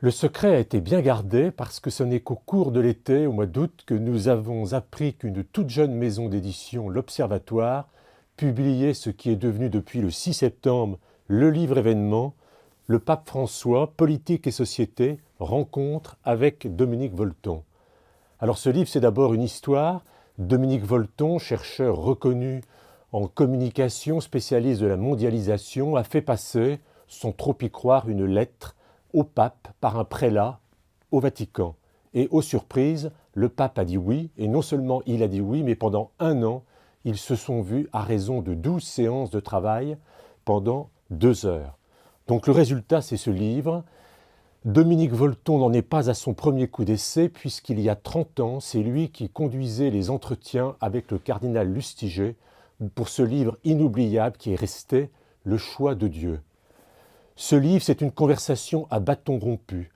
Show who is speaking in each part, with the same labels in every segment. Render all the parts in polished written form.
Speaker 1: Le secret a été bien gardé parce que ce n'est qu'au cours de l'été, au mois d'août, que nous avons appris qu'une toute jeune maison d'édition, l'Observatoire, publiait ce qui est devenu depuis le 6 septembre le livre événement, Le Pape François, Politique et Société, rencontre avec Dominique Volton. Alors ce livre, c'est d'abord une histoire. Dominique Volton, chercheur reconnu en communication, spécialiste de la mondialisation, a fait passer, sans trop y croire, une lettre au pape par un prélat au Vatican. Et aux surprises, le pape a dit oui, et non seulement il a dit oui, mais pendant 1 an, ils se sont vus à raison de 12 séances de travail pendant 2 heures. Donc le résultat, c'est ce livre. Dominique Volton n'en est pas à son premier coup d'essai, puisqu'il y a 30 ans, c'est lui qui conduisait les entretiens avec le cardinal Lustiger pour ce livre inoubliable qui est resté Le choix de Dieu. Ce livre, c'est une conversation à bâton rompu.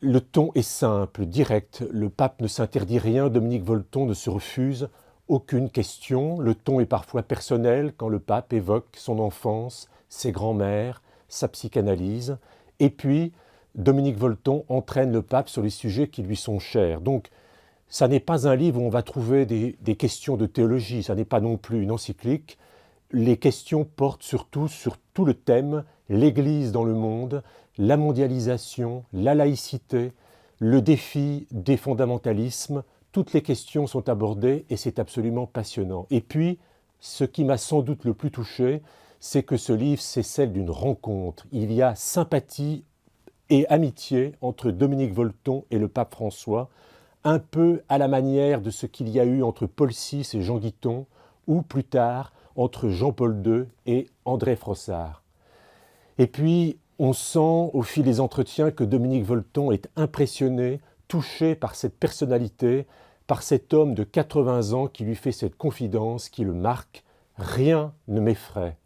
Speaker 1: Le ton est simple, direct. Le pape ne s'interdit rien, Dominique Volton ne se refuse aucune question. Le ton est parfois personnel quand le pape évoque son enfance, ses grands-mères, sa psychanalyse. Et puis, Dominique Volton entraîne le pape sur les sujets qui lui sont chers. Donc, ça n'est pas un livre où on va trouver des questions de théologie, ça n'est pas non plus une encyclique. Les questions portent surtout sur tout le thème, l'Église dans le monde, la mondialisation, la laïcité, le défi des fondamentalismes. Toutes les questions sont abordées et c'est absolument passionnant. Et puis, ce qui m'a sans doute le plus touché, c'est que ce livre, c'est celle d'une rencontre. Il y a sympathie et amitié entre Dominique Volton et le pape François, un peu à la manière de ce qu'il y a eu entre Paul VI et Jean Guiton, ou plus tard entre Jean-Paul II et André Frossard. Et puis, on sent au fil des entretiens que Dominique Volton est impressionné, touché par cette personnalité, par cet homme de 80 ans qui lui fait cette confidence, qui le marque. Rien ne m'effraie.